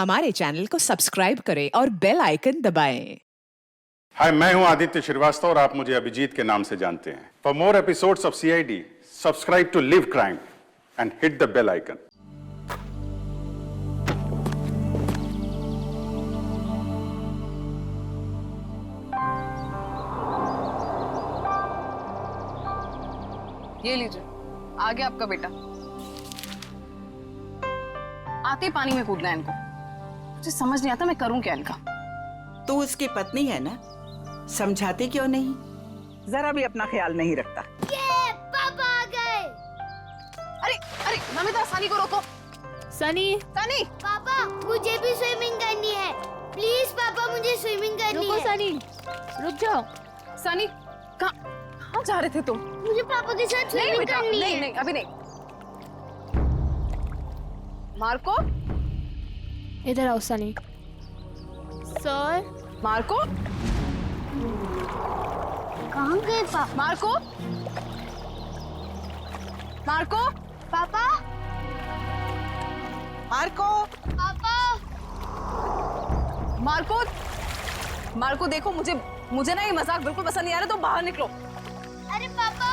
हमारे चैनल को सब्सक्राइब करें और बेल आइकन दबाएं। हाय, मैं हूं आदित्य श्रीवास्तव और आप मुझे अभिजीत के नाम से जानते हैं। For more episodes of CID, subscribe to live crime and hit the bell icon. ये लीजिए, आ गया आपका बेटा। आते ही पानी में कूदना है इनको। मुझे समझ नहीं आता मैं करूं क्या इनका। तू उसकी पत्नी है ना, समझाती क्यों नहीं? जरा भी अपना ख्याल नहीं रखता। ये पापा आ गए। अरे अरे नमिता, सनी को रोको। सनी सनी, पापा मुझे भी स्विमिंग करनी है। प्लीज पापा, मुझे स्विमिंग करनी रुको है। सनी, रुक जाओ। सनी कहाँ जा रहे थे तुम? मुझे पापा के साथ नहीं स्विमिंग बेटा, करनी नहीं है। नहीं, अभी नहीं। मार्को, इधर आओ सनी। सर, मार्को, कहाँ गए पापा? मार्को, मार्को, पापा, मार्को, पापा, मार्को, मार्को देखो, मुझे ना ये मजाक बिल्कुल पसंद नहीं आ रहा, तो बाहर निकलो। अरे पापा,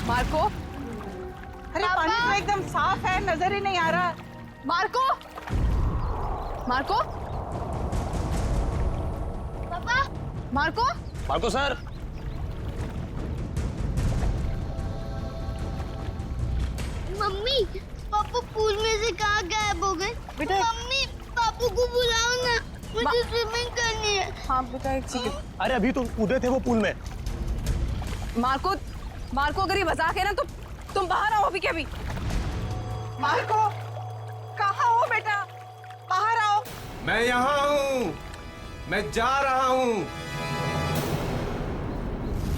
मार्को, अरे पानी तो एकदम साफ है, नजर ही नहीं आ रहा। मार्को, मार्को, पापा, मार्को, मार्को सर, मम्मी, पापा पूल में से कहाँ गायब हो गए? बेटा, मम्मी, पापा को बुलाओ ना, मुझे स्विमिंग करनी है। हाँ बेटा, एक सेकंड। अरे अभी तो कूदे थे वो पूल में। मार्को, मार्को, अगर ये मजाक है ना तो तुम बाहर आओ अभी के अभी। मार्को, कहाँ हो बेटा? बाहर आओ। मैं यहाँ हूँ, मैं जा रहा हूँ।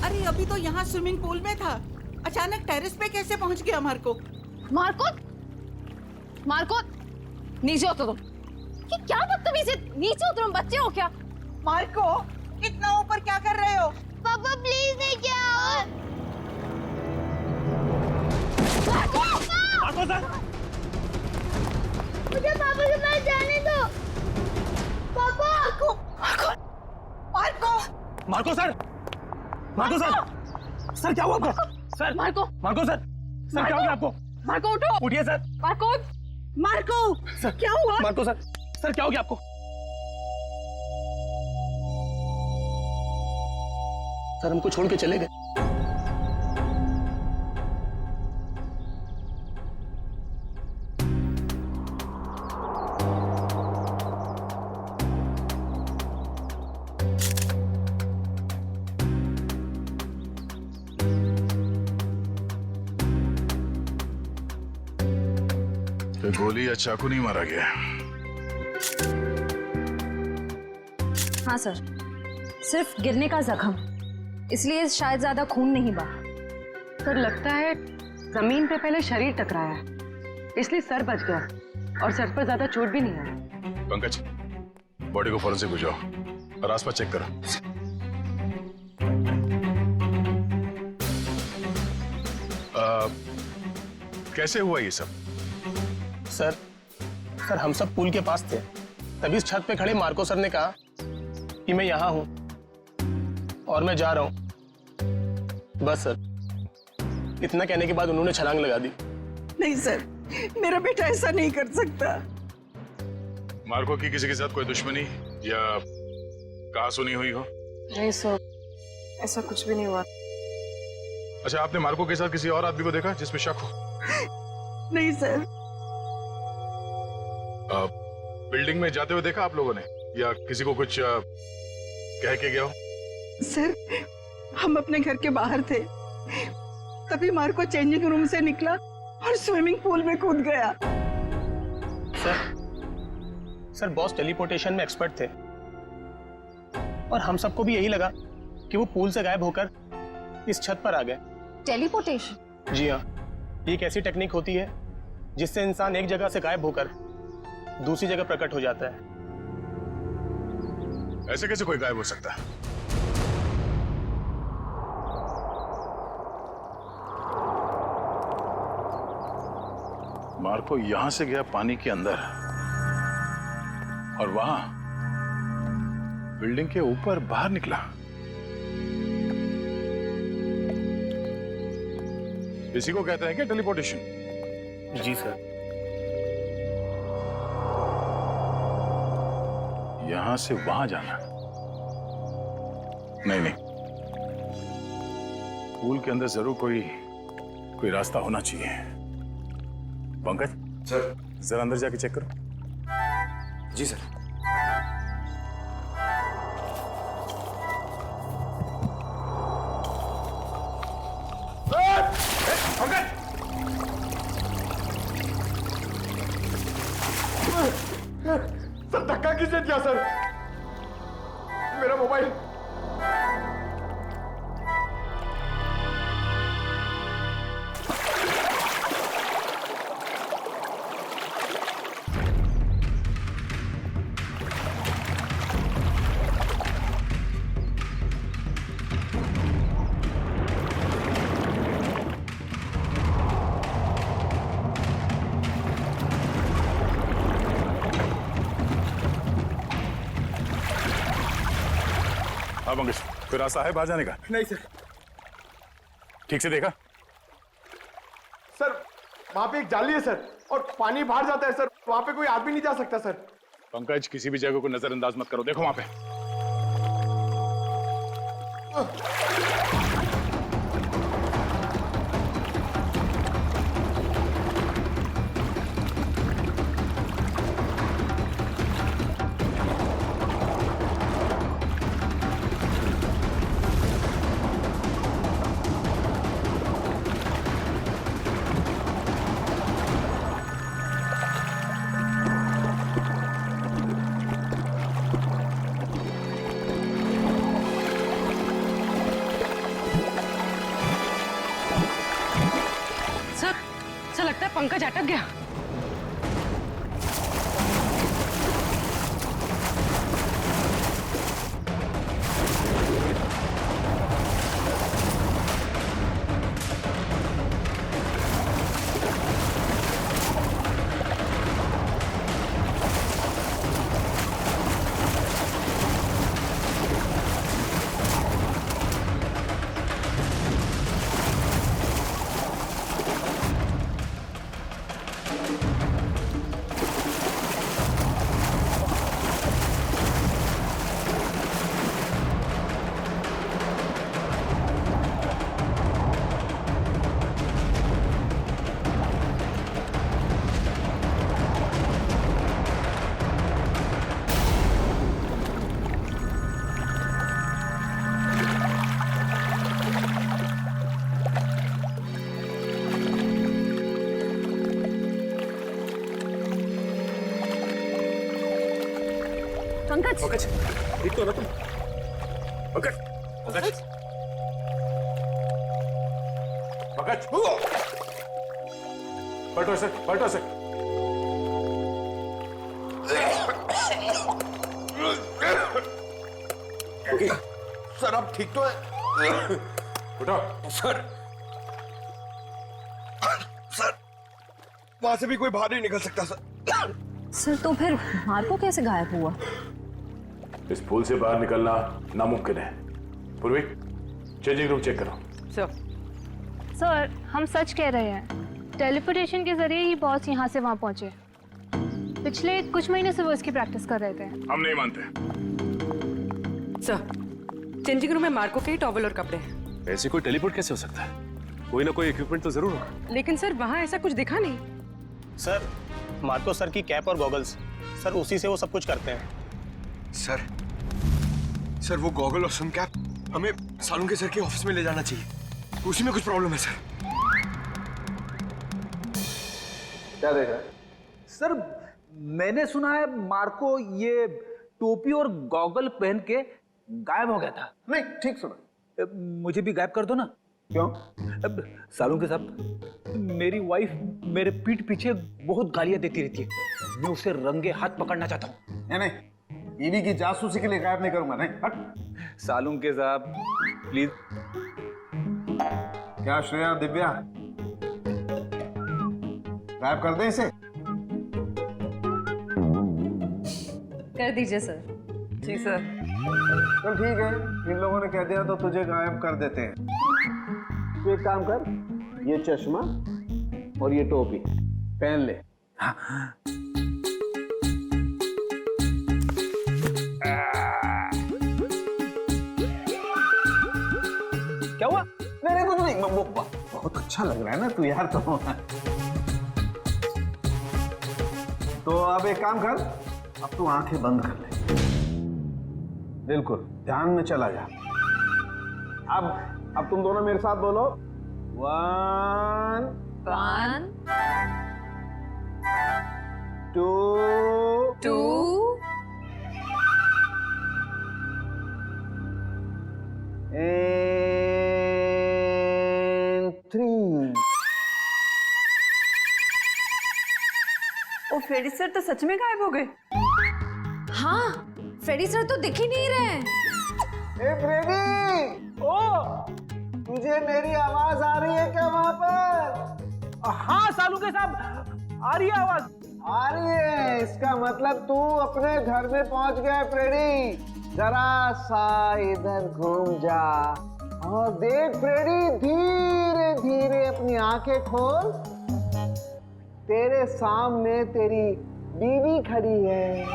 अरे अभी तो यहाँ स्विमिंग पूल में था, अचानक टेरेस पे कैसे पहुँच गया मार्को? मार्को, मार्को, नीचे उतरो तुम। ये क्या बदतमीजी है? नीचे उतरो, बच्चे हो क्या? मार्को, इतना ऊपर क्या कर रहे हो? पापा प्लीज नहीं, क्या हो? मार्को, मार्को सर, मुझे पापा के पास जाने दो। पापा, Marco, Marco, Marco sir, Marco sir, sir क्या हुआ आपको? Sir, Marco, Marco sir, sir क्या हो गया आपको? मार्को उठो। उठिए सर। मार्को, मार्को, सर क्या हुआ? मार्को सर, सर क्या हो गया आपको? सर हमको छोड़ के चले गए। तो गोली या चाकू नहीं मारा गया? हाँ सर, सिर्फ गिरने का जख्म, इसलिए शायद ज्यादा खून नहीं बहा। सर लगता है जमीन पे पहले शरीर टकराया है, इसलिए सर बच गया और सर पर ज्यादा चोट भी नहीं आई। पंकज, बॉडी को फॉरेंसिक भिजवाओ और आसपास चेक करो। कैसे हुआ ये सब? सर हम सब पुल के पास थे, तभी इस छत पे खड़े मार्को सर ने कहा कि मैं यहाँ हूँ और मैं जा रहा हूँ। बस सर, इतना कहने के बाद उन्होंने छलांग लगा दी। नहीं सर, मेरा बेटा ऐसा नहीं कर सकता। मार्को की किसी के साथ कोई दुश्मनी या कहा सुनी हुई हो? नहीं सर, ऐसा कुछ भी नहीं हुआ। अच्छा, आपने मार्को के साथ किसी और आदमी को देखा जिसमें शक हो? नहीं सर। बिल्डिंग में जाते हुए देखा आप लोगों ने, या किसी को कुछ कह के गया हो? सर, हम अपने घर के बाहर थे, तभी चेंजिंग रूम से निकला और स्विमिंग पूल में कूद गया। सर बॉस टेलीपोर्टेशन में एक्सपर्ट थे और हम सबको भी यही लगा कि वो पूल से गायब होकर इस छत पर आ गए। टेलीपोर्टेशन? जी हाँ, ये एक ऐसी टेक्निक होती है जिससे इंसान एक जगह से गायब होकर दूसरी जगह प्रकट हो जाता है। ऐसे कैसे कोई गायब हो सकता है? मार्को यहां से गया पानी के अंदर, और वहां बिल्डिंग के ऊपर बाहर निकला। इसी को कहते हैं क्या टेलीपोर्टेशन? जी सर। यहां से वहां जाना? नहीं नहीं, पूल के अंदर जरूर कोई रास्ता होना चाहिए। पंकज सर। जरा अंदर जाके चेक करो। जी सर। सर धक्का किसने दिया सर? मेरा मोबाइल। हाँ पंकज, कोई रास्ता है बाहर जाने का? नहीं सर। ठीक से देखा? सर वहां पे एक जाली है सर, और पानी बाहर जाता है सर, वहां पे कोई आदमी नहीं जा सकता सर। पंकज, किसी भी जगह को नजरअंदाज मत करो, देखो वहां पे। सर लगता है पंकज अटक गया। पंकज, पंकज, ठीक तो हो ना तुम? पंकज, पंकज, पंकज, पलटो सर, पलटो सर। सर अब ठीक तो है? उठो सर। सर वहां से भी कोई बाहर नहीं निकल सकता सर। सर तो फिर मार्को कैसे गायब हुआ? इस पुल से बाहर निकलना नामुमकिन है। पूर्वी, चेंजिंग रूम चेक करो। सर, हम सच कह रहे हैं। टेलीपोर्टेशन के जरिए ही बॉस यहाँ से वहाँ पहुँचे। पिछले कुछ महीने से वो इसकी प्रैक्टिस कर रहे थे। हम नहीं मानते। सर, चेंजिंग रूम में मार्को के टॉवल और कपड़े हैं। ऐसे कोई टेलीपोर्ट कैसे हो सकता है? कोई ना कोई इक्विपमेंट तो जरूर होगा। लेकिन सर वहाँ ऐसा कुछ दिखा नहीं। सर, मार्को सर की कैप और गॉगल्स, सर उसी से वो सब कुछ करते हैं। सर वो गॉगल और सन कैप हमें सालुंके सर के ऑफिस में ले जाना चाहिए, उसी में कुछ प्रॉब्लम है सर। क्या देख रहा है? सर मैंने सुना है मार्को ये टोपी और गॉगल पहन के गायब हो गया था। नहीं, ठीक सुना। मुझे भी गायब कर दो ना। क्यों? अब सालुंके साहब, मेरी वाइफ मेरे पीठ पीछे बहुत गालियां देती रहती है। मैं उसे रंगे हाथ पकड़ना चाहता हूँ। नहीं, बीवी की जासूसी के लिए गायब नहीं करूंगा। नहीं, हट। सालुंके साहब प्लीज। क्या श्रेया, दिव्या, गायब कर दे इसे। कर दीजिए सर। जी सर। चल ठीक है, इन लोगों ने कह दिया तो तुझे गायब कर देते हैं। तू एक काम कर, ये चश्मा और ये टोपी पहन ले। क्या हुआ? नहीं कुछ नहीं, वो बहुत अच्छा लग रहा है ना तू यार। तो अब एक काम कर, अब तू आंखें बंद कर ले, बिल्कुल ध्यान में चला जा। अब तुम दोनों मेरे साथ बोलो, 1 2 and 3। ओ फ्रेडी सर तो सच में गायब हो गए। हाँ, फ्रेडी सर तो दिख ही नहीं रहे। ए फ्रेडी, ओ तुझे मेरी आवाज आ रही है क्या वहां पर? हाँ सालू के साहब, आ रही है आवाज। आ रही है, इसका मतलब तू अपने घर में पहुंच गया फ्रेडी। जरा सा इधर घूम जा और देख फ्रेडी, धीरे धीरे अपनी आंखें खोल। तेरे सामने तेरी बीवी खड़ी है।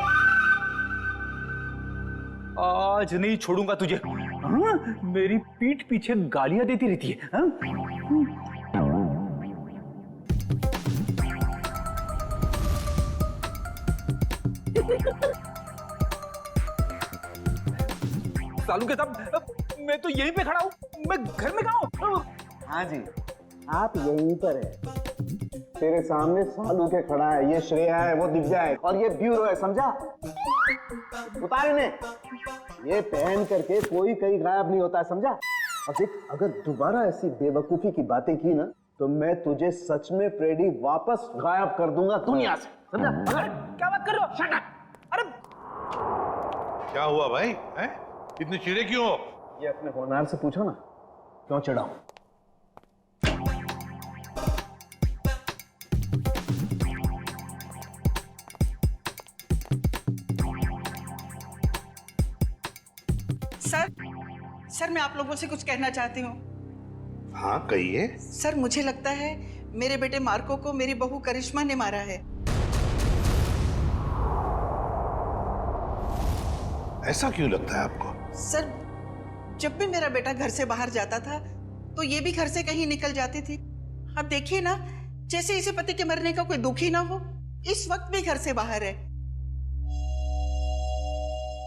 आज नहीं छोड़ूंगा तुझे। हाँ? मेरी पीठ पीछे गालियां देती रहती है। हाँ? सालू के साहब, मैं तो यहीं पे खड़ा हूँ, मैं घर में कहाँ हूँ? हाँ जी, आप यहीं पर है। तेरे सामने सालू के खड़ा है, ये श्रेया है, वो दिव्या है और ये ब्यूरो है, समझा? उतार इन्हें। ये पहन करके कोई कहीं गायब नहीं होता है, समझा? और देख, अगर दोबारा ऐसी बेवकूफी की बातें की ना तो मैं तुझे सच में फ्रेडी वापस गायब कर दूंगा दुनिया से, समझा? क्या बात कर रहे हो? Shut up! अरे क्या हुआ भाई? हैं? इतने चिढ़े क्यों हो? ये अपने होनहार से पूछो ना, क्यों चिढ़ाऊं? सर मैं आप लोगों से कुछ कहना चाहती हूँ। हाँ कहिए। सर मुझे लगता है मेरे बेटे मार्को को मेरी बहू करिश्मा ने मारा है। ऐसा क्यों लगता है आपको? सर जब भी मेरा बेटा घर से बाहर जाता था तो ये भी घर से कहीं निकल जाती थी। अब देखिए ना, जैसे इसे पति के मरने का कोई दुख ही ना हो, इस वक्त भी घर से बाहर है।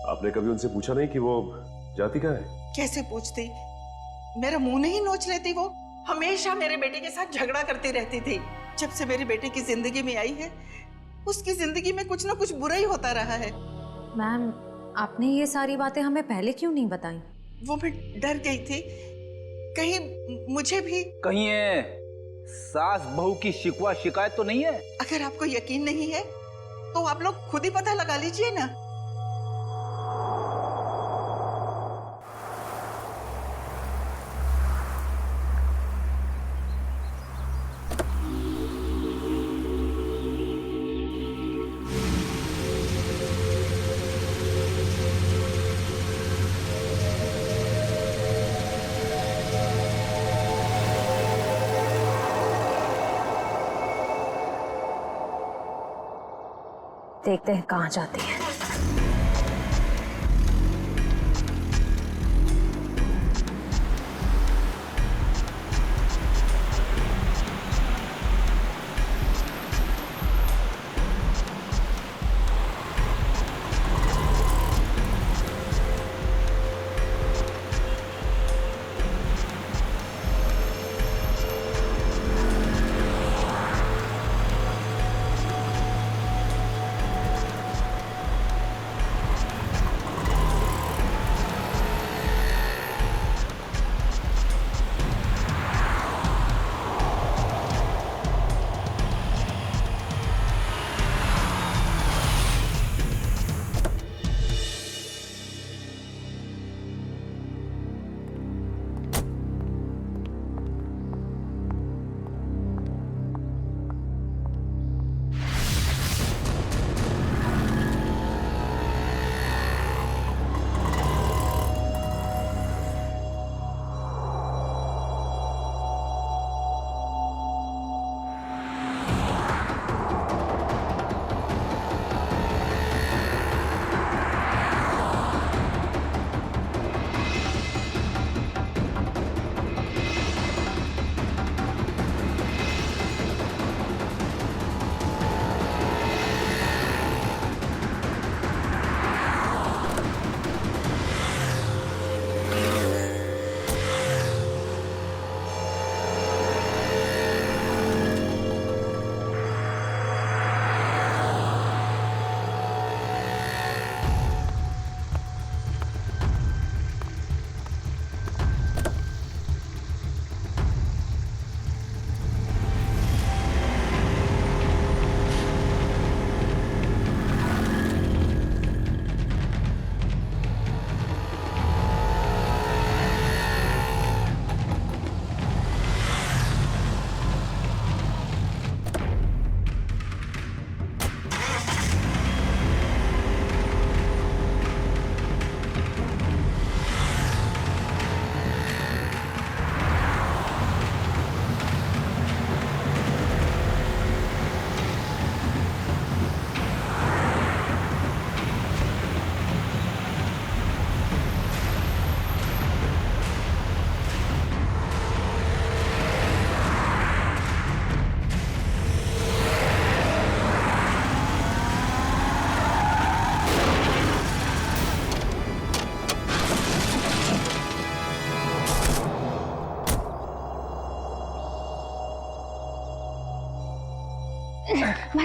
आपने कभी उनसे पूछा नहीं कि वो जाती कहाँ है? कैसे पूछती, मेरा मुंह नहीं नोच लेती। वो हमेशा मेरे बेटे के साथ झगड़ा करती रहती थी। जब से मेरे बेटे की जिंदगी में आई है, उसकी जिंदगी में कुछ ना कुछ बुरा ही होता रहा है। मैम, आपने ये सारी बातें हमें पहले क्यों नहीं बताई? वो मैं डर गई थी, कहीं मुझे भी कहीं है सास बहू की शिकवा शिकायत तो नहीं है? अगर आपको यकीन नहीं है तो आप लोग खुद ही पता लगा लीजिए ना। देखते हैं कहाँ जाती है।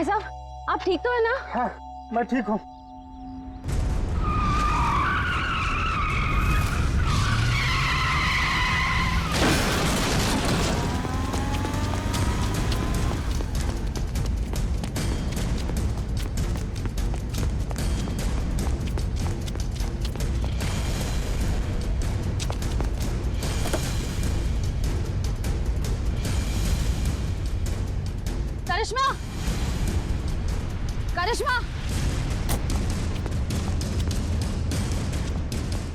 भाई साहब, आप ठीक तो है ना? हाँ, मैं ठीक हूँ। करिश्मा, करिश्मा,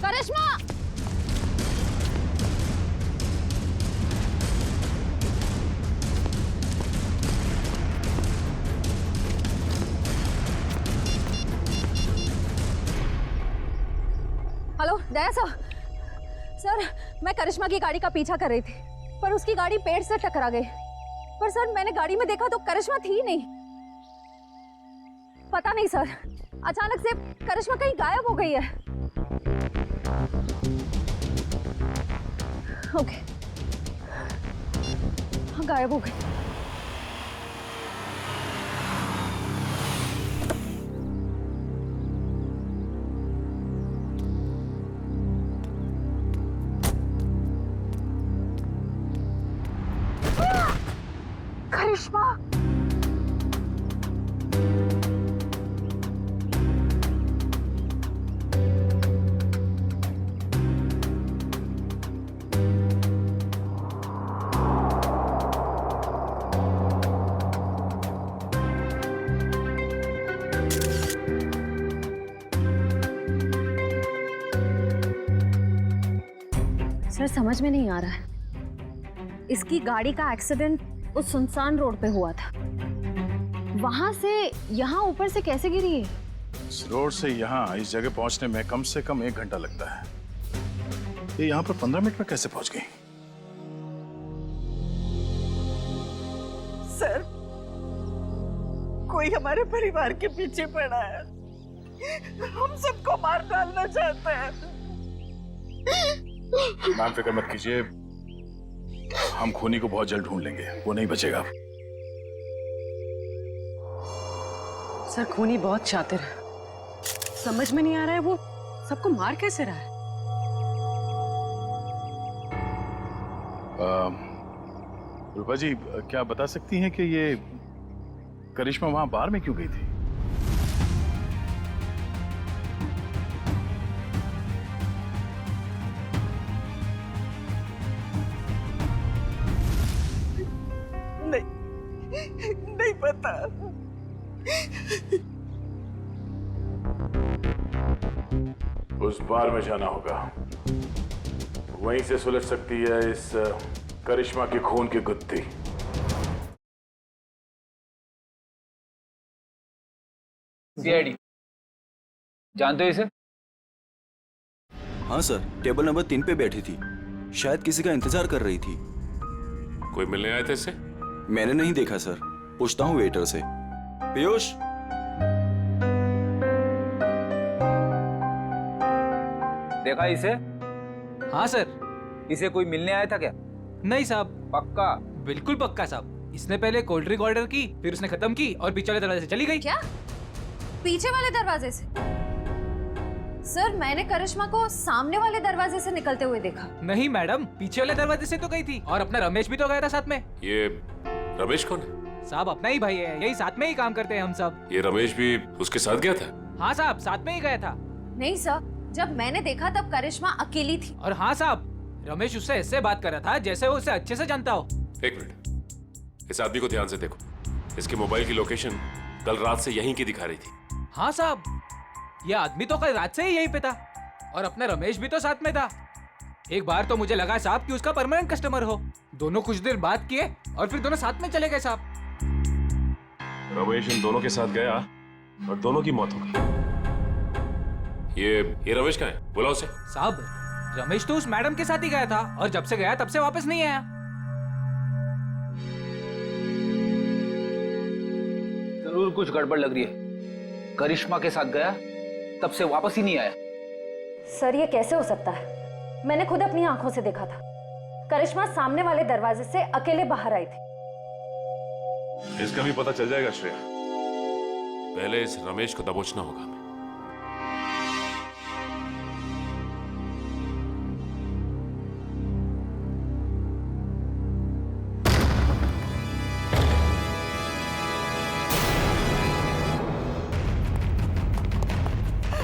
करिश्मा, हेलो दया सर। सर मैं करिश्मा की गाड़ी का पीछा कर रही थी, पर उसकी गाड़ी पेड़ से टकरा गई। पर सर मैंने गाड़ी में देखा तो करिश्मा थी नहीं। पता नहीं सर, अचानक से करिश्मा कहीं गायब हो गई है। ओके, हाँ गायब हो गई। करिश्मा, सर समझ में नहीं आ रहा है, इसकी गाड़ी का एक्सीडेंट उस सुनसान रोड पे हुआ था, वहां से यहाँ ऊपर से कैसे गिरी है? इस रोड से यहाँ इस जगह पहुंचने में कम से कम 1 घंटा लगता है। ये यहाँ पर 15 मिनट में कैसे पहुंच गई? सर, कोई हमारे परिवार के पीछे पड़ा है, हम सबको मार डालना चाहता है। मैम फिक्र मत कीजिए, हम खूनी को बहुत जल्द ढूंढ लेंगे, वो नहीं बचेगा। सर खूनी बहुत शातिर है, समझ में नहीं आ रहा है वो सबको मार कैसे रहा है। रूपा जी, क्या बता सकती हैं कि ये करिश्मा वहां बार में क्यों गई थी? नहीं पता। उस बार में जाना होगा, वहीं से सुलझ सकती है इस करिश्मा की खून की गुत्थी। सीआईडी जानते हो इसे? हाँ सर, टेबल नंबर 3 पे बैठी थी, शायद किसी का इंतजार कर रही थी। कोई मिलने आए थे इससे? मैंने नहीं देखा सर, पूछता हूँ वेटर से। पीयूष, देखा इसे? हाँ सर। इसे कोई मिलने आया था क्या? नहीं साहब। पक्का? बिल्कुल पक्का साहब। इसने पहले कोल्ड ड्रिंक ऑर्डर की, फिर उसने खत्म की और पीछे वाले दरवाजे से चली गई। क्या? पीछे वाले दरवाजे से? सर मैंने करिश्मा को सामने वाले दरवाजे से निकलते हुए देखा। नहीं मैडम, पीछे वाले दरवाजे से तो गई थी, और अपना रमेश भी तो गया था साथ में। ये रमेश कौन है? साहब अपना ही भाई है, यही साथ में ही काम करते हैं हम सब। ये रमेश भी उसके साथ गया था? हाँ साहब, साथ में ही गया था। नहीं सर, जब मैंने देखा तब करिश्मा अकेली थी। और हाँ साहब, रमेश उससे ऐसे बात कर रहा था जैसे वो उसे अच्छे से जानता हो। 1 मिनट, इस आदमी को ध्यान से देखो। इसके मोबाइल की लोकेशन कल रात से यहीं की दिखा रही थी। हाँ साहब, ये आदमी तो कल रात से ही यहीं पे था, और अपना रमेश भी तो साथ में था। एक बार तो मुझे लगा साहब कि उसका परमानेंट कस्टमर हो। दोनों कुछ देर बात किए और फिर दोनों साथ में चले गए साहब। रमेश इन दोनों के साथ गया और दोनों की मौत हो गई। ये रमेश कहाँ है? बुलाओ उसे। साहब रमेश तो उस मैडम के साथ ही गया था, और जब से गया तब से वापस नहीं आया। जरूर कुछ गड़बड़ लग रही है। करिश्मा के साथ गया, तब से वापस ही नहीं आया। सर ये कैसे हो सकता है? मैंने खुद अपनी आंखों से देखा था, करिश्मा सामने वाले दरवाजे से अकेले बाहर आई थी। इसका भी पता चल जाएगा श्रेया। पहले इस रमेश को दबोचना होगा हमें।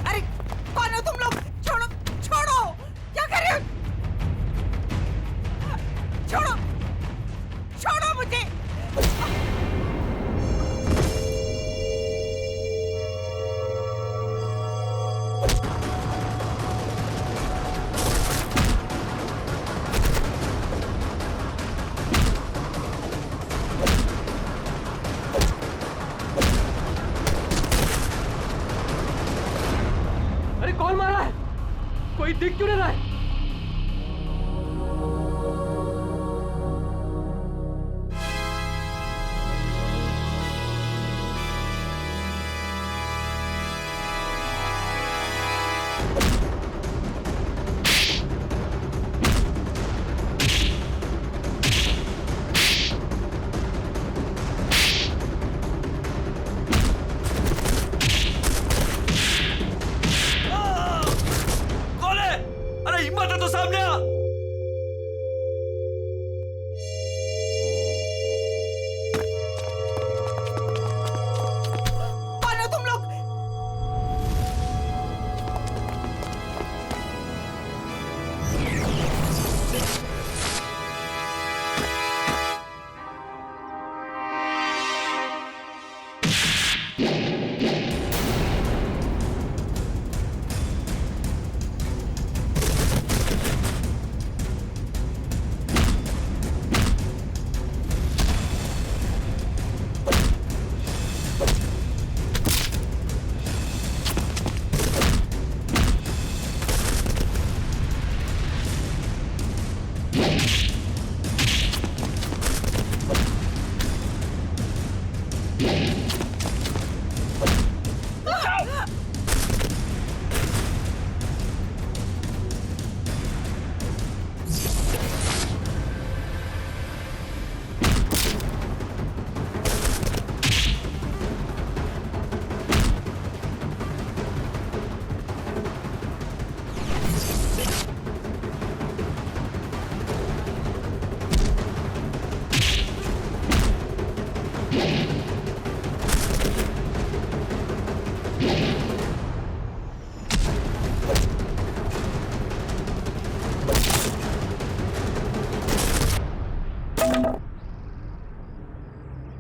अरे कौन हो तुम लोग? छोड़ो छोड़ो, क्या कर रहे हो? छोड़ो छोड़ो मुझे। अरे कौन मारा है? कोई दिख क्यों नहीं रहा है? कौन है? अरे हिम्मत है तो सामने आ। कौन हो तुम लोग?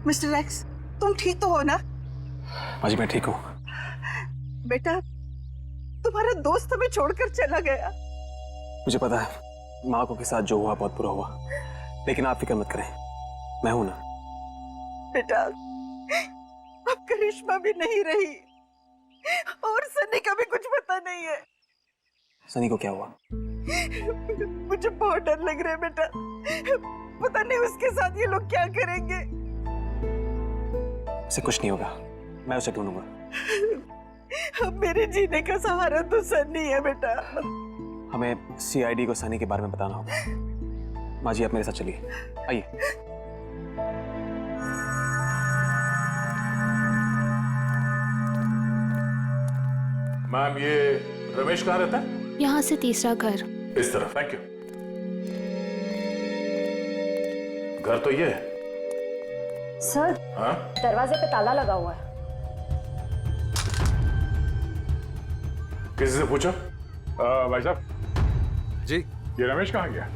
मिस्टर एक्स, तुम ठीक तो हो ना? माँ जी मैं ठीक हूँ। बेटा, तुम्हारा दोस्त हमें छोड़कर चला गया। मुझे पता है माँ को के साथ जो हुआ बहुत बुरा हुआ, लेकिन आप फिक्र मत करें, मैं हूं ना। बेटा, अब करिश्मा भी नहीं रही और सनी का भी कुछ पता नहीं है। सनी को क्या हुआ? मुझे बहुत डर लग रहा है बेटा, पता नहीं उसके साथ ये लोग क्या करेंगे। उसे कुछ नहीं होगा, मैं उसे ढूंढूंगा। अब मेरे जीने का सहारा तो सनी है बेटा। हमें सीआईडी को सनी के बारे में बताना होगा। माँ जी आप मेरे साथ चलिए, आइए। मैम ये रमेश कहाँ रहता है? यहाँ से तीसरा घर। इस तरफ। Thank you. घर तो ये है। सर, हाँ? दरवाजे पे ताला लगा हुआ है। किसी से पूछा? भाई साहब जी, ये रमेश कहाँ गया?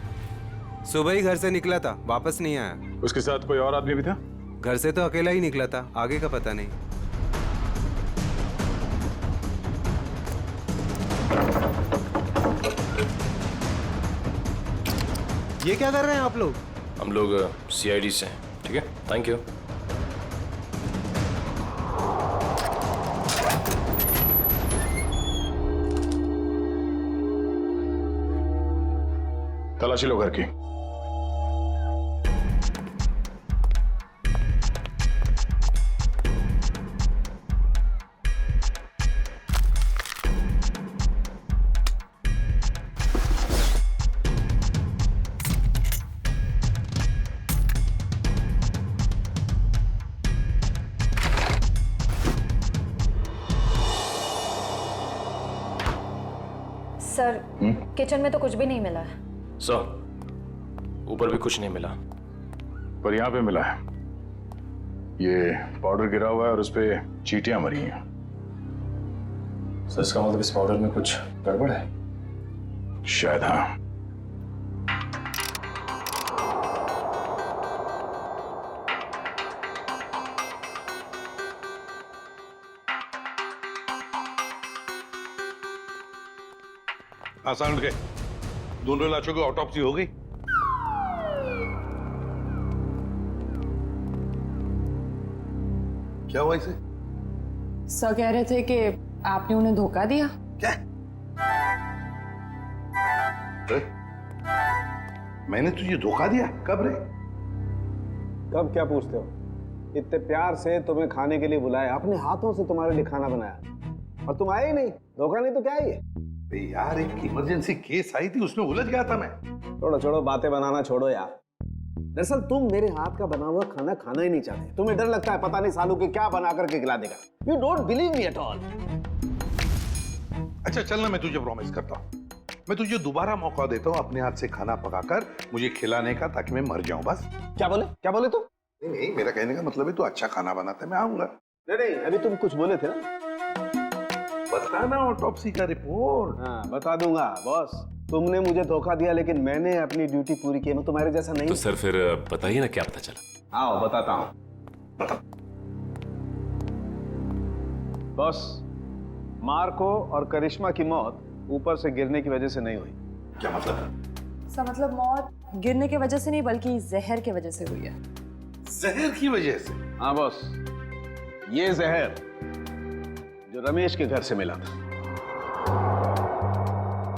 सुबह ही घर से निकला था, वापस नहीं आया। उसके साथ कोई और आदमी भी था? घर से तो अकेला ही निकला था, आगे का पता नहीं। ये क्या कर रहे हैं आप लोग? हम लोग सीआईडी से हैं। ठीक है, थैंक यू। तलाशी लो घर की। सर किचन में तो कुछ भी नहीं मिला है। सर ऊपर भी कुछ नहीं मिला, पर यहाँ पे मिला है। ये पाउडर गिरा हुआ है और उस पे चींटियां मरी हैं। सर इसका मतलब इस पाउडर में कुछ गड़बड़ है? शायद हाँ। आसान उठ गए। दोनों लाशों की ऑटोप्सी हो गई। क्या हुआ इसे? सर कह रहे थे कि आपने उन्हें धोखा दिया। क्या? मैंने तुझे धोखा दिया? कब रे? कब क्या पूछते हो? इतने प्यार से तुम्हें खाने के लिए बुलाया, अपने हाथों से तुम्हारे लिए खाना बनाया और तुम आए ही नहीं। धोखा नहीं तो क्या है ये? यार एक इमरजेंसी केस आई थी, उसमें उलझ गया था मैं। छोड़ो छोड़ो, बातें बनाना छोड़ो यार। दरअसल तुम मेरे हाथ का बना हुआ खाना खाना ही नहीं चाहते। तुम्हें डर लगता है पता नहीं सालू के क्या बना करके खिला देगा। You don't believe me at all. अच्छा चल ना, मैं तुझे प्रॉमिस करता हूँ, मैं तुझे दोबारा मौका देता हूँ अपने हाथ से खाना पकाकर मुझे खिलाने का, ताकि मैं मर जाऊं बस। क्या बोले तुम? नहीं, मेरा कहने का मतलब है तू अच्छा खाना बनाता है, मैं आऊंगा। नहीं, अभी तुम कुछ बोले थे ना। बताना ऑटोप्सी का रिपोर्ट। हाँ बता दूंगा बॉस। तुमने मुझे धोखा दिया लेकिन मैंने अपनी ड्यूटी पूरी की। मैं तुम्हारे जैसा नहीं। तो सर फिर बताइए ना क्या पता चला। आओ बताता हूँ। बॉस, मार्को और करिश्मा की मौत ऊपर से गिरने की वजह से नहीं हुई। क्या मतलब? सर मतलब मौत गिरने की वजह से नहीं बल्कि जहर की वजह से हुई है। जहर की वजह से? हाँ बॉस, ये जहर जो रमेश के घर से मिला था।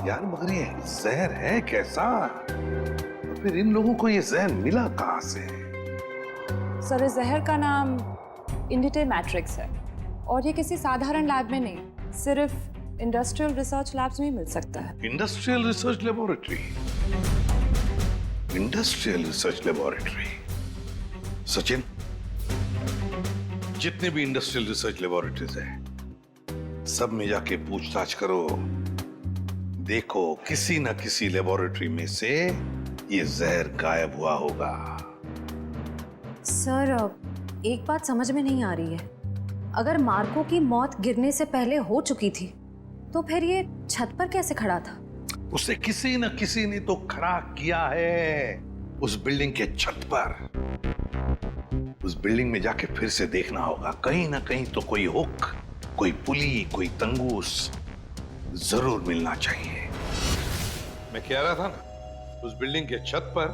यार मगर ये जहर है कैसा? तो फिर इन लोगों को ये जहर मिला कहां से? सर इस जहर का नाम इंडिटे मैट्रिक्स है और ये किसी साधारण लैब में नहीं, सिर्फ इंडस्ट्रियल रिसर्च लैब्स में मिल सकता है। Industrial research laboratory? Industrial research laboratory? Sachin, जितने भी इंडस्ट्रियल रिसर्च लेबोरेटरीज हैं सब में जाके पूछताछ करो। देखो किसी ना किसी लेबोरेटरी में से ये जहर गायब हुआ होगा। सर एक बात समझ में नहीं आ रही है। अगर मार्को की मौत गिरने से पहले हो चुकी थी तो फिर ये छत पर कैसे खड़ा था? उसे किसी न किसी ने तो खड़ा किया है उस बिल्डिंग के छत पर। उस बिल्डिंग में जाके फिर से देखना होगा, कहीं ना कहीं तो कोई हुक, कोई पुली, कोई तंगूस जरूर मिलना चाहिए। मैं कह रहा था ना, उस बिल्डिंग के छत पर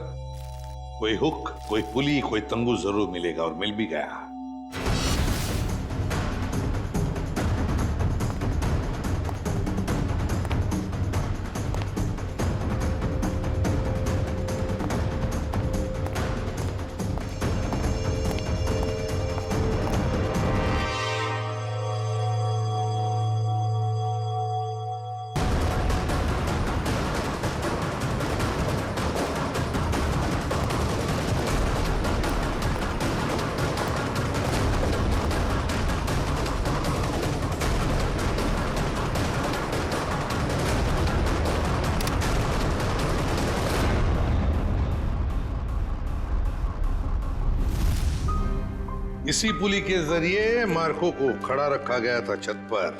कोई हुक, कोई पुली, कोई तंगूस जरूर मिलेगा, और मिल भी गया। इसी पुली के जरिए मार्को को खड़ा रखा गया था छत पर।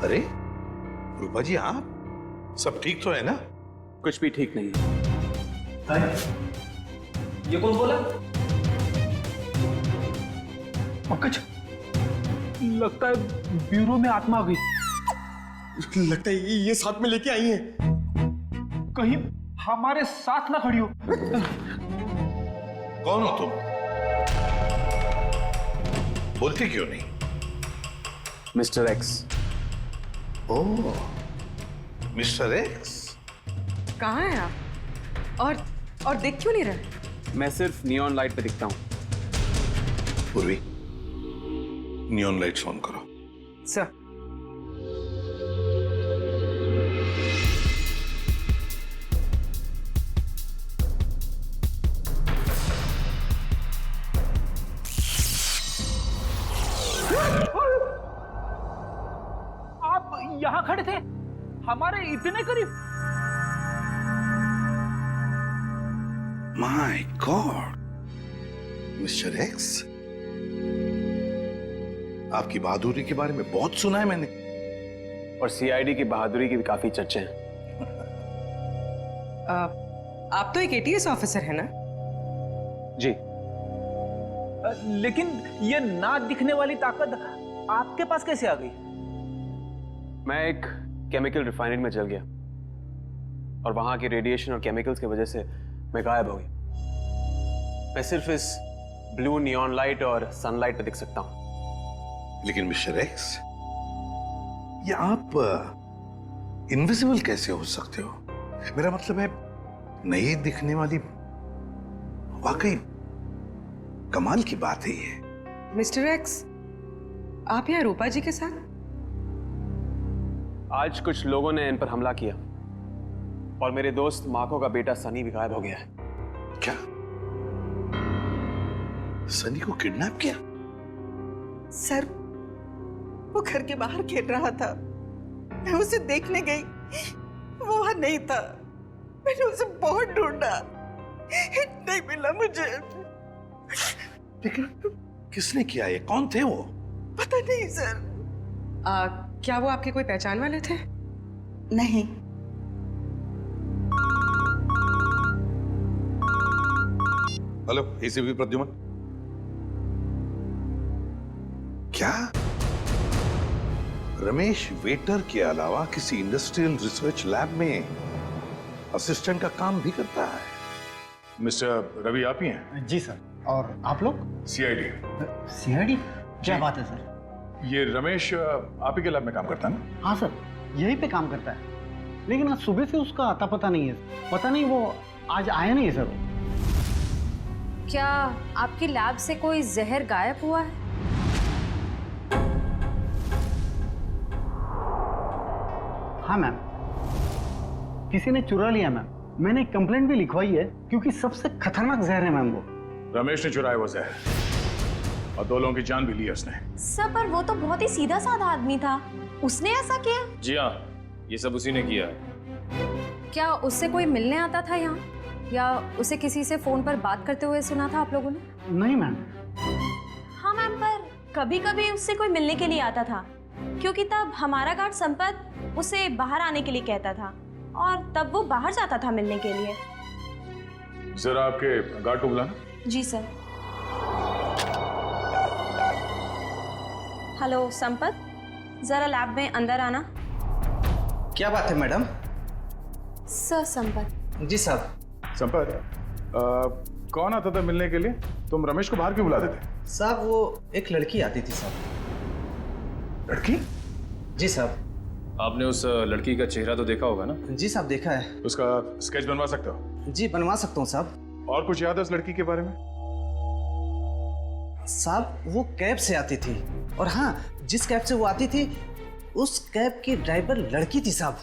अरे रूपा जी, आप सब ठीक तो है ना? कुछ भी ठीक नहीं है। ये कौन बोला? पंकज, लगता है ब्यूरो में आत्मा आ गई। लगता है ये साथ में लेके आई हैं। कहीं हमारे साथ ना खड़ी हो। कौन हो तुम? बोलती क्यों नहीं? Mister X. Oh, mister X. कहाँ हैं आप? और दिख क्यों नहीं रहे? मैं सिर्फ नियॉन लाइट पे दिखता हूँ। पूर्वी, नियॉन लाइट्स ऑन करो। सर। यहाँ खड़े थे, हमारे इतने करीब। माय गॉड, मिस्टर एक्स, आपकी बहादुरी के बारे में बहुत सुना है मैंने। और सीआईडी की बहादुरी की भी काफी चर्चे हैं। आप तो एक एटीएस ऑफिसर है ना? जी। लेकिन ये ना दिखने वाली ताकत आपके पास कैसे आ गई? मैं एक केमिकल रिफाइनरी में चल गया और वहां की रेडिएशन और केमिकल्स की वजह से मैं गायब हो गया। मैं सिर्फ इस ब्लू नियॉन लाइट और सनलाइट पे दिख सकता हूं। लेकिन मिस्टर एक्स, ये आप इनविजिबल कैसे हो सकते हो? मेरा मतलब है, नहीं दिखने वाली, वाकई कमाल की बात है ये। मिस्टर एक्स, आप यहाँ रूपा जी के साथ? आज कुछ लोगों ने इन पर हमला किया और मेरे दोस्त मार्को का बेटा सनी भी गायब हो गया है। क्या? सनी को किडनैप किया? सर, वो घर के बाहर खेल रहा था, मैं उसे देखने गई, वो वहां नहीं था। मैंने उसे बहुत ढूंढा, नहीं मिला मुझे। लेकिन किसने किया ये? कौन थे वो? पता नहीं सर। क्या वो आपके कोई पहचान वाले थे? नहीं। Hello, ACP Pradyuman. क्या रमेश वेटर के अलावा किसी इंडस्ट्रियल रिसर्च लैब में असिस्टेंट का काम भी करता है? मिस्टर रवि आप ही हैं? जी सर। और आप लोग? सीआईडी। सीआईडी? क्या बात है सर? ये रमेश आप ही के लैब में काम करता है ना? हाँ सर, यहीं पे काम करता है, लेकिन आज सुबह से उसका आता पता नहीं है। पता नहीं वो आज आया नहीं है सर। क्या आपकी लैब से कोई जहर गायब हुआ है? हाँ मैम, किसी ने चुरा लिया मैम। मैंने एक कंप्लेंट भी लिखवाई है, क्योंकि सबसे खतरनाक जहर है मैम वो। रमेश ने चुराया वो जहर और 2 लोगों की जान भी ली है उसने। सर, पर वो तो बहुत ही सीधा साधा आदमी था, उसने ऐसा किया? जी हाँ, ये सब उसी ने किया है। क्या उससे कोई मिलने आता था यहाँ, या उसे किसी से फोन पर बात करते हुए सुना था आप लोगों ने? नहीं मैम। हाँ मैम, पर कभी कभी उससे कोई मिलने के लिए आता था, क्योंकि तब हमारा गार्ड संपत उसे बाहर आने के लिए कहता था और तब वो बाहर जाता था मिलने के लिए। जरा आपके गार्ड को बुलाना। जी सर। हेलो संपत, जरा लैब में अंदर आना। क्या बात है मैडम? सर संपत। जी साहब। संपत, कौन आता था मिलने के लिए? तुम रमेश को बाहर क्यों बुलाते थे? साहब, वो एक लड़की आती थी साहब। लड़की? जी साहब। आपने उस लड़की का चेहरा तो देखा होगा ना? जी साहब, देखा है। उसका स्केच बनवा सकते हो? जी बनवा सकता हूँ साहब। और कुछ याद है उस लड़की के बारे में? साहब, वो कैब से आती थी, और हाँ, जिस कैब से वो आती थी उस कैब की ड्राइवर लड़की थी साहब।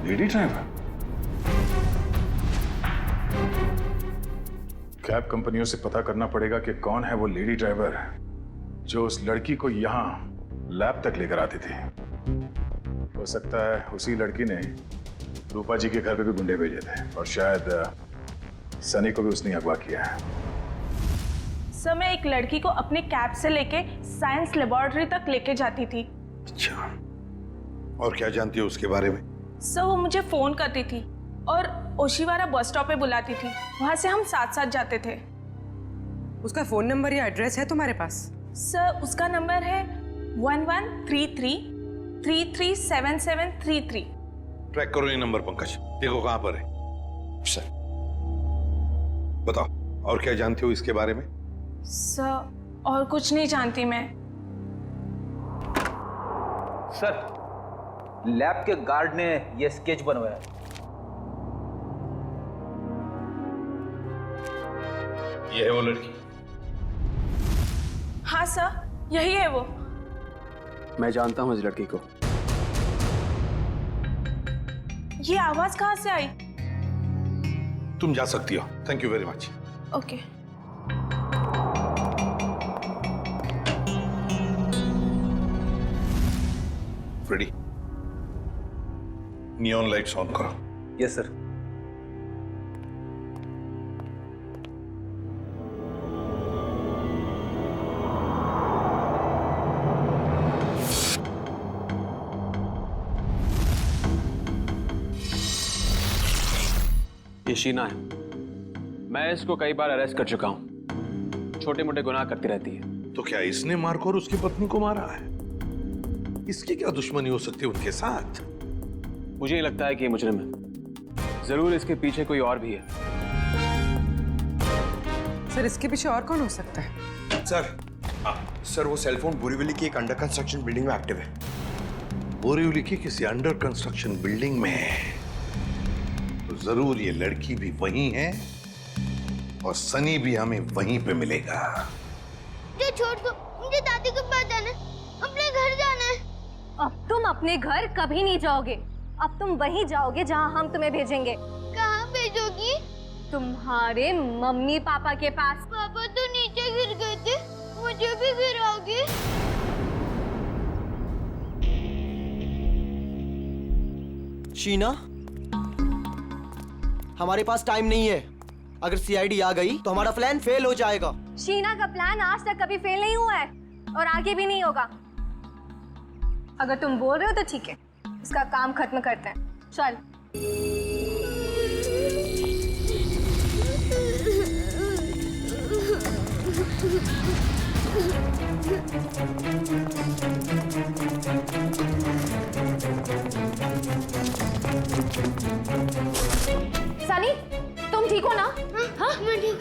Lady driver? कैब कंपनियों से पता करना पड़ेगा कि कौन है वो लेडी ड्राइवर जो उस लड़की को यहाँ लैब तक लेकर आती थी। हो सकता है उसी लड़की ने रूपा जी के घर पे भी गुंडे भेजे थे, और शायद सनी को भी उसने अगवा किया है। सर, मैं एक लड़की को अपने कैब से लेके साइंस लेबोरेटरी तक लेके जाती थी। अच्छा, और क्या जानती हो उसके बारे में? सर, वो मुझे फोन करती थी और ओशिवारा बस स्टॉप पे बुलाती थी, वहां से हम साथ साथ जाते थे। उसका फोन नंबर या एड्रेस है तुम्हारे पास? सर, उसका नंबर है 1133337733। ट्रैक करो ये नंबर पंकज, देखो कहां पर है। सर बताओ, और क्या जानते हो इसके बारे में? सर, और कुछ नहीं जानती मैं। सर, लैब के गार्ड ने ये स्केच बनवाया। ये है वो लड़की? हाँ सर, यही है वो। मैं जानता हूँ इस लड़की को। ये आवाज कहाँ से आई? तुम जा सकती हो। Thank you very much. Okay. Freddy, neon lights on करो। Yes sir. ये शीना है। मैं इसको कई बार अरेस्ट कर चुका हूं। छोटे मोटे गुनाह करती रहती है। तो क्या इसने मारकर उसकी पत्नी को मारा है? इसकी क्या दुश्मनी हो सकती है उनके साथ? मुझे ये लगता है कि ये मुजरिम है। जरूर इसके पीछे कोई और भी है। सर इसके पीछे और कौन हो सकता है? सर वो सेलफोन बोरीवली की एक अंडर कंस्ट्रक्शन बिल्डिंग में एक्टिव है। बोरीवली की किसी अंडर कंस्ट्रक्शन बिल्डिंग में है तो जरूर ये लड़की भी वहीं है और सनी भी हमें वहीं पे मिलेगा। मुझे छोड़ दो, मुझे दादी के पास जाना है, अपने घर जाना है। अब तुम अपने घर कभी नहीं जाओगे। अब तुम वहीं जाओगे जहां हम तुम्हें भेजेंगे। कहाँ भेजोगी? तुम्हारे मम्मी पापा के पास। पापा तो नीचे गिर गए थे, मुझे भी गिराओगे? शीना, हमारे पास टाइम नहीं है। अगर सीआईडी आ गई तो हमारा प्लान फेल हो जाएगा। शीना का प्लान आज तक कभी फेल नहीं हुआ है और आगे भी नहीं होगा। अगर तुम बोल रहे हो तो ठीक है, इसका काम खत्म करते हैं। चल। सनी, तुम ठीक हो ना? हाँ, मैं ठीक।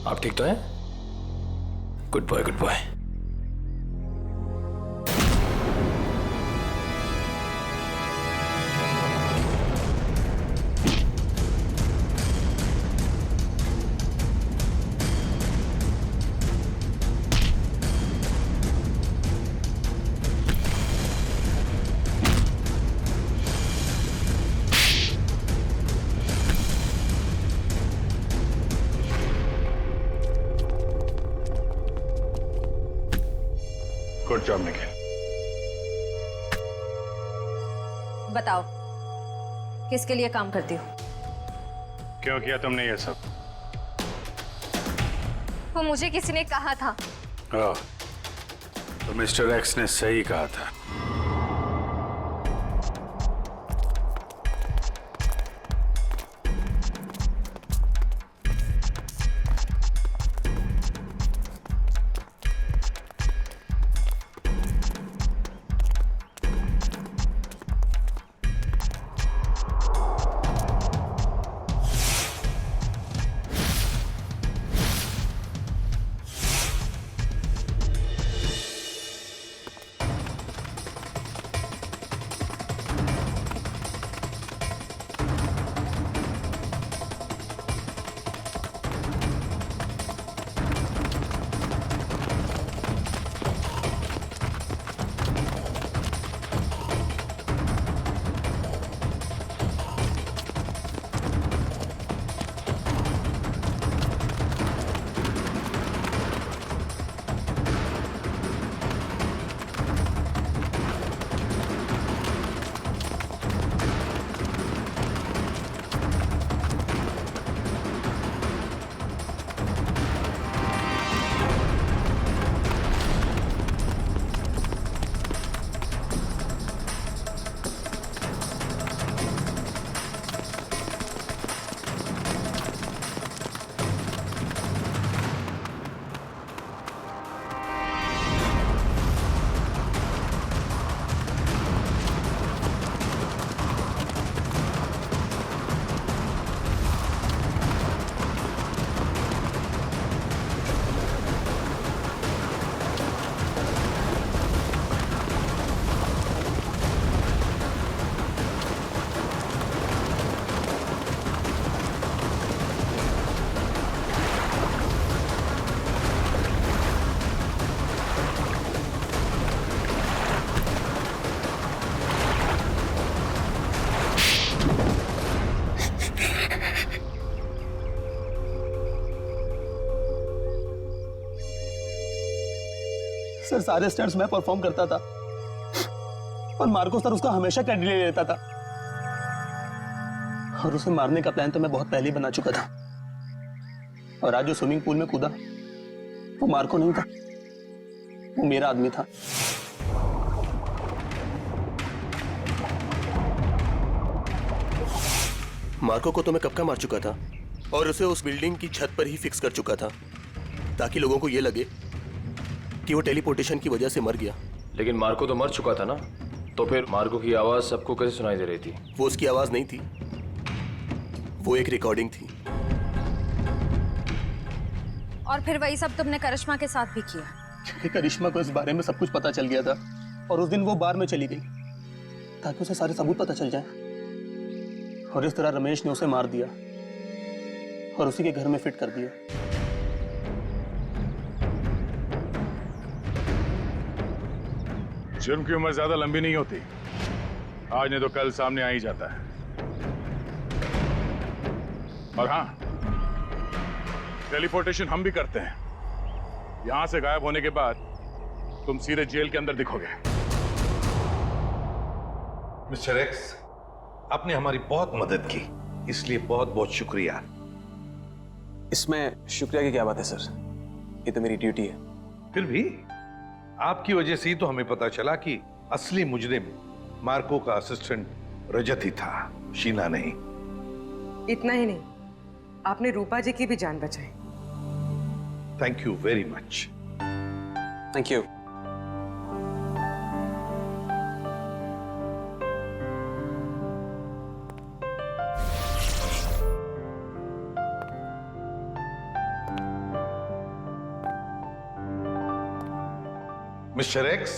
आप ठीक तो हैं? Good boy, good boy. Good job Nikhil. बताओ, किसके लिए काम करती हो? क्यों किया तुमने ये सब? वो मुझे किसी ने कहा था। तो मिस्टर एक्स ने सही कहा था। सर सारे स्टंट्स मैं परफॉर्म करता था और मार्को सर उसका हमेशा क्रेडिट ले लेता था। और उसे मारने का प्लान तो मैं बहुत पहले ही बना चुका था। और आज जो स्विमिंग पूल में कूदा वो मार्को नहीं था, वो मेरा आदमी था। मार्को को तो मैं कब का मार चुका था और उसे उस बिल्डिंग की छत पर ही फिक्स कर चुका था ताकि लोगों को यह लगे कि वो टेलीपोर्टेशन की वजह से मर गया। लेकिन मार्को तो मर चुका था ना, तो फिर मार्को की आवाज सबको कैसे सुनाई दे रही थी? वो उसकी आवाज नहीं थी, वो एक रिकॉर्डिंग थी। और फिर वही सब तुमने करिश्मा के साथ भी किया? क्योंकि करिश्मा को इस बारे में सब कुछ पता चल गया था और उस दिन वो बार में चली गई ताकि उसे सारे सबूत पता चल जाए। और इस तरह रमेश ने उसे मार दिया और उसी के घर में फिट कर दिया। जुर्म की उम्र ज्यादा लंबी नहीं होती, आज नहीं तो कल सामने आ ही जाता है। और हाँ, टेलीपोर्टेशन हम भी करते हैं। यहां से गायब होने के बाद तुम सीधे जेल के अंदर दिखोगे। मिस्टर एक्स, आपने हमारी बहुत मदद की, इसलिए बहुत बहुत शुक्रिया। इसमें शुक्रिया की क्या बात है सर, ये तो मेरी ड्यूटी है। फिर भी आपकी वजह से ही तो हमें पता चला कि असली मुजरिम मार्को का असिस्टेंट रजत ही था, शीना नहीं। इतना ही नहीं, आपने रूपा जी की भी जान बचाई। Thank you very much. Thank you. Mister x,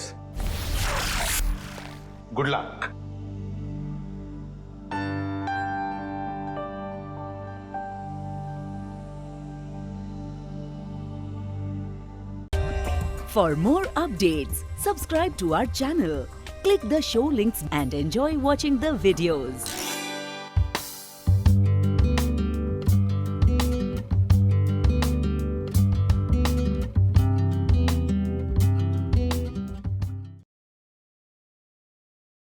good luck. For more updates, subscribe to our channel, click the show links and enjoy watching the videos.